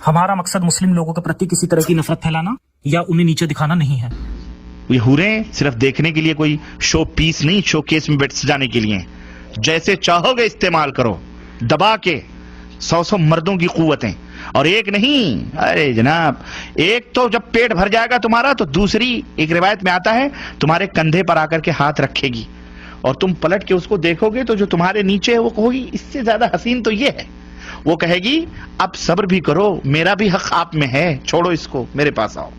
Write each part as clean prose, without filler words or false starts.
हमारा मकसद मुस्लिम लोगों के प्रति किसी तरह की नफरत फैलाना या उन्हें नीचे दिखाना नहीं है। ये हुरें सिर्फ देखने के लिए कोई शो पीस नहीं, शो केस में बैठ सजाने के लिए। जैसे चाहोगे इस्तेमाल करो, दबा के 100 मर्दों की कुव्वतें, और एक नहीं, अरे जनाब, एक तो जब पेट भर जाएगा तुम्हारा तो दूसरी, एक रिवायत में आता है, तुम्हारे कंधे पर आकर के हाथ रखेगी और तुम पलट के उसको देखोगे तो जो तुम्हारे नीचे है वो कहोगी इससे ज्यादा हसीन तो ये है। वो कहेगी अब सब्र भी करो, मेरा भी हक आप में है, छोड़ो इसको, मेरे पास आओ।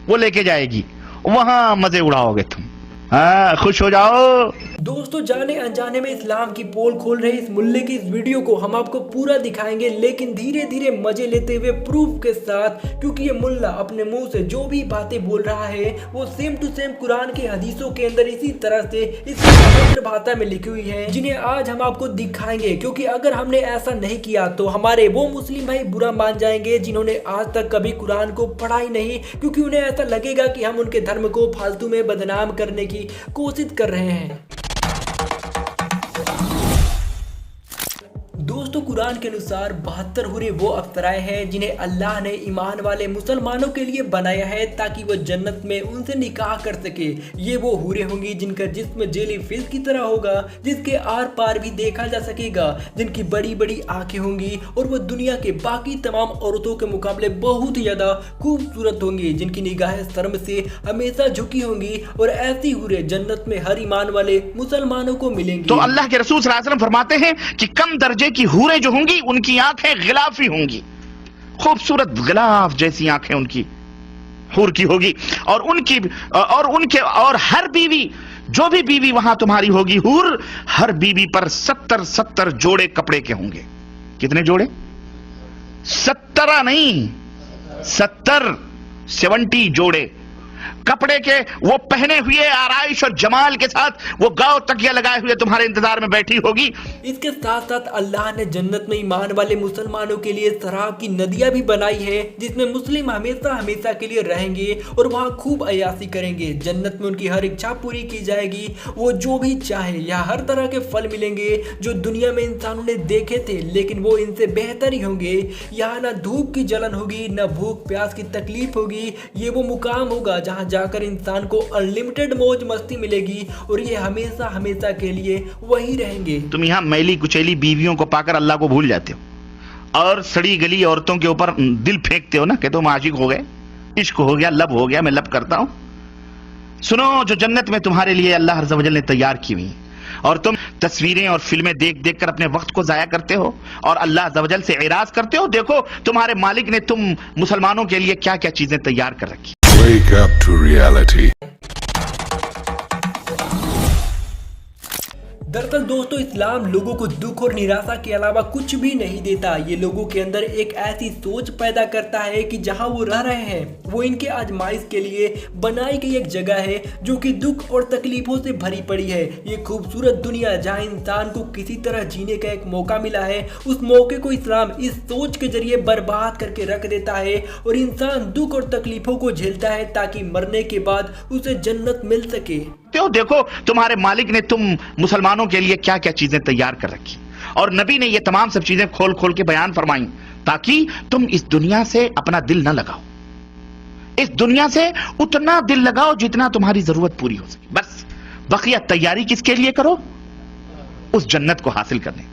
वो लेके जाएगी, वहां मजे उड़ाओगे तुम। हाँ, खुश हो जाओ। दोस्तों, जाने अनजाने में इस्लाम की पोल खोल रहे इस मुल्ले की इस वीडियो को हम आपको पूरा दिखाएंगे, लेकिन धीरे धीरे मजे लेते हुए प्रूफ के साथ, क्योंकि ये मुल्ला अपने मुंह से जो भी बातें बोल रहा है वो सेम टू सेम कुरान के हदीसों के अंदर इसी तरह से इसी पवित्र भाषा में लिखी हुई है, जिन्हें आज हम आपको दिखाएंगे। क्योंकि अगर हमने ऐसा नहीं किया तो हमारे वो मुस्लिम भाई बुरा मान जाएंगे जिन्होंने आज तक कभी कुरान को पढ़ा ही नहीं, क्योंकि उन्हें ऐसा लगेगा कि हम उनके धर्म को फालतू में बदनाम करने की कोशिश कर रहे हैं। दोस्तों, कुरान के अनुसार 72 हुरे वो अप्सराएं हैं जिन्हें अल्लाह ने ईमान वाले मुसलमानों के लिए बनाया है ताकि वो जन्नत में उनसे निकाह कर सके। ये वो हुरे होंगी जिनका जिस्म जेली फिश की तरह होगा, जिसके आर पार भी देखा जा सकेगा, जिनकी बड़ी बड़ी आंखें होंगी और वो दुनिया के बाकी तमाम औरतों के मुकाबले बहुत ही ज्यादा खूबसूरत होंगी, जिनकी निगाहें शर्म से हमेशा झुकी होंगी। और ऐसी हुरे जन्नत में हर ईमान वाले मुसलमानों को मिलेंगी। तो अल्लाह के रसूल सल्लल्लाहु अलैहि वसल्लम फरमाते हैं कि कम दर्जे की हूरें जो होंगी उनकी आंखें गिलाफी होंगी, खूबसूरत गिलाफ जैसी आंखें उनकी हूर की होगी, और हर बीवी, जो भी बीवी वहां तुम्हारी होगी हूर, हर बीवी पर 70 जोड़े कपड़े के होंगे। कितने जोड़े? 70 नहीं, 70 जोड़े कपड़े के वो पहने हुए आराइश और जमाल के साथ वो गाँव तकिया लगाए हुए तुम्हारे इंतजार में बैठी होगी। इसके साथ साथ अल्लाह ने जन्नत में ईमान वाले मुसलमानों के लिए शराब की नदियां भी बनाई है, जिसमें मुस्लिम हमेशा हमेशा के लिए रहेंगे और वहां खूब अयासी करेंगे। जन्नत में उनकी हर इच्छा पूरी की जाएगी, वो जो भी चाहे। यहाँ हर तरह के फल मिलेंगे जो दुनिया में इंसानों ने देखे थे, लेकिन वो इनसे बेहतर ही होंगे। यहाँ ना धूप की जलन होगी, न भूख प्यास की तकलीफ होगी। ये वो मुकाम होगा जहाँ जाकर इंसान को अनलिमिटेड मौज मस्ती मिलेगी और ये हमेशा हमेशा के लिए वही रहेंगे। तुम यहाँ मैली कुचैली बीवियों को पाकर अल्लाह को भूल जाते हो और सड़ी गली औरतों के ऊपर दिल फेंकते हो ना कि तुम आशिक हो गए, इश्क हो गया, लब हो गया, मैं लब करता हूं। सुनो, जो जन्नत में तुम्हारे लिए अल्लाह अज़्ज़ व जल ने तैयार की हुई, और तुम तस्वीरें और फिल्में देख देख कर अपने वक्त को जाया करते हो और अल्लाह अज़्ज़ व जल से एराज करते हो। देखो तुम्हारे मालिक ने तुम मुसलमानों के लिए क्या क्या चीजें तैयार कर रखी। Wake up to reality. दरअसल दोस्तों, इस्लाम लोगों को दुख और निराशा के अलावा कुछ भी नहीं देता। ये लोगों के अंदर एक ऐसी सोच पैदा करता है कि जहां वो रह रहे हैं वो इनके आजमाइश के लिए बनाई गई एक जगह है जो कि दुख और तकलीफों से भरी पड़ी है। ये खूबसूरत दुनिया जहां इंसान को किसी तरह जीने का एक मौका मिला है, उस मौके को इस्लाम इस सोच के जरिए बर्बाद करके रख देता है और इंसान दुख और तकलीफों को झेलता है ताकि मरने के बाद उसे जन्नत मिल सके। देखो तुम्हारे मालिक ने तुम मुसलमानों के लिए क्या क्या चीजें तैयार कर रखी, और नबी ने ये तमाम सब चीजें खोल खोल के बयान फरमाई ताकि तुम इस दुनिया से अपना दिल न लगाओ। इस दुनिया से उतना दिल लगाओ जितना तुम्हारी जरूरत पूरी हो सके, बस। बकिया तैयारी किसके लिए करो? उस जन्नत को हासिल करने।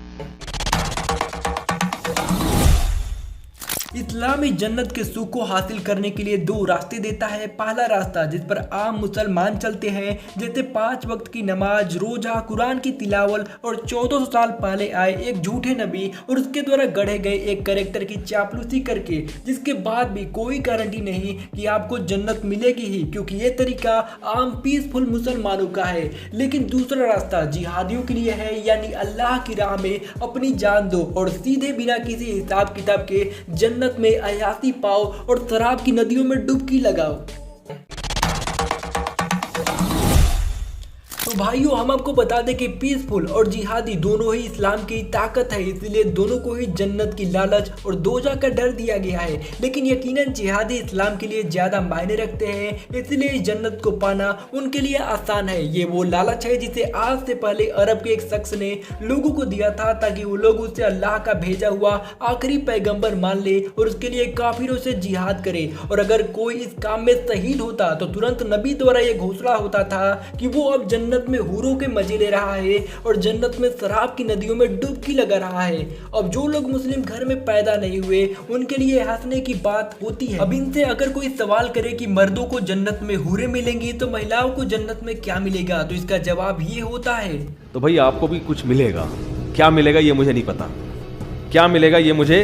इस्लामी जन्नत के सुख को हासिल करने के लिए 2 रास्ते देता है। पहला रास्ता जिस पर आम मुसलमान चलते हैं, जैसे 5 वक्त की नमाज, रोजा, कुरान की तिलावत और 1400 साल पहले आए एक झूठे नबी और उसके द्वारा गढ़े गए एक कैरेक्टर की चापलूसी करके, जिसके बाद भी कोई गारंटी नहीं कि आपको जन्नत मिलेगी ही, क्योंकि ये तरीका आम पीसफुल मुसलमानों का है। लेकिन दूसरा रास्ता जिहादियों के लिए है, यानी अल्लाह की राह में अपनी जान दो और सीधे बिना किसी हिसाब किताब के जन्नत में अयासी पाओ और शराब की नदियों में डुबकी लगाओ। तो भाइयों हम आपको बता दें कि पीसफुल और जिहादी दोनों ही इस्लाम की ताकत है, इसलिए दोनों को ही जन्नत की लालच और दोज़ख का डर दिया गया है। लेकिन यकीनन जिहादी इस्लाम के लिए ज्यादा मायने रखते हैं, इसलिए इस जन्नत को पाना उनके लिए आसान है। ये वो लालच है जिसे आज से पहले अरब के एक शख्स ने लोगों को दिया था ताकि वो लोग उससे अल्लाह का भेजा हुआ आखिरी पैगंबर मान ले और उसके लिए काफिरों से जिहाद करे। और अगर कोई इस काम में शहीद होता तो तुरंत नबी द्वारा ये घोषणा होता था कि वो अब जन्नत में हूरों के मजे ले रहा है और जन्नत में शराब की नदियों में डुबकी लगा रहा है। अब जो लोग मुस्लिम घर में पैदा नहीं हुए उनके लिए हंसने की बात होती है। अब इनसे अगर कोई सवाल करे कि मर्दों को जन्नत में हूरें मिलेंगी तो महिलाओं को जन्नत में क्या मिलेगा, तो इसका जवाब ये होता है तो भाई आपको भी कुछ मिलेगा। क्या मिलेगा ये मुझे नहीं पता, क्या मिलेगा ये मुझे,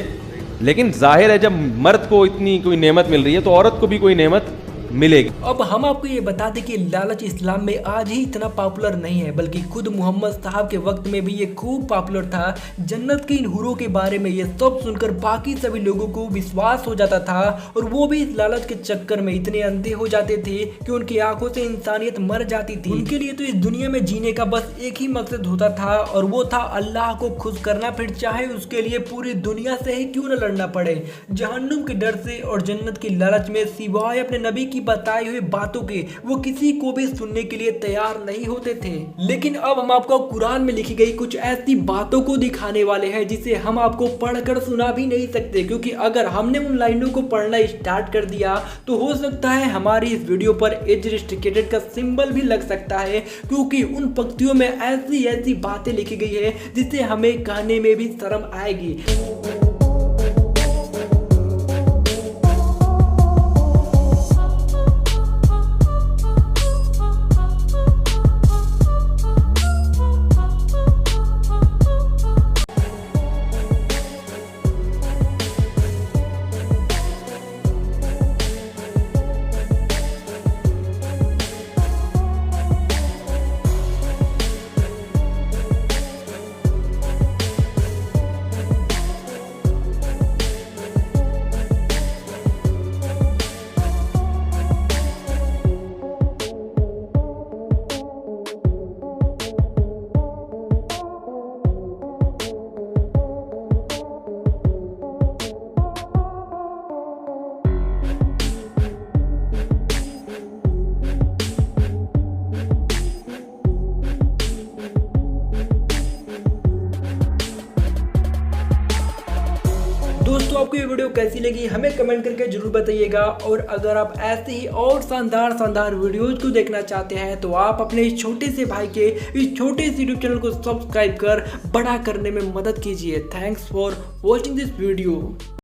लेकिन जाहिर है जब मर्द को इतनी कोई नेमत मिल रही है तो औरत को भी कोई नेमत मिलेगी। अब हम आपको ये बता दें कि लालच इस्लाम में आज ही इतना पॉपुलर नहीं है, बल्कि खुद मोहम्मद साहब के वक्त में भी ये खूब पॉपुलर था। जन्नत की इन हूरों के बारे में ये सब सुनकर बाकी सभी लोगों को विश्वास हो जाता था और वो भी इस लालच के चक्कर में इतने अंधे हो जाते थे कि उनकी आंखों से इंसानियत मर जाती थी। उनके लिए तो इस दुनिया में जीने का बस एक ही मकसद होता था और वो था अल्लाह को खुश करना, फिर चाहे उसके लिए पूरी दुनिया से ही क्यों न लड़ना पड़े। जहन्नुम के डर से और जन्नत की लालच में सिवाय अपने नबी की बताई हुई बातों के वो किसी को भी सुनने के लिए तैयार नहीं होते थे। लेकिन अब हम आपको कुरान में लिखी गई कुछ ऐसी बातों को दिखाने वाले हैं जिसे हम आपको पढ़कर सुना भी नहीं सकते, क्योंकि अगर हमने उन लाइनों को पढ़ना स्टार्ट कर दिया तो हो सकता है हमारी इस वीडियो पर एज रिस्ट्रिक्टेड का सिंबल भी लग सकता है, क्योंकि उन पंक्तियों में ऐसी ऐसी बातें लिखी गई है जिसे हमें कहने में भी शर्म आएगी। दोस्तों आपको ये वीडियो कैसी लगी हमें कमेंट करके जरूर बताइएगा, और अगर आप ऐसे ही और शानदार वीडियोज को देखना चाहते हैं तो आप अपने इस छोटे से भाई के इस छोटे से यूट्यूब चैनल को सब्सक्राइब कर बड़ा करने में मदद कीजिए। Thanks for watching this video.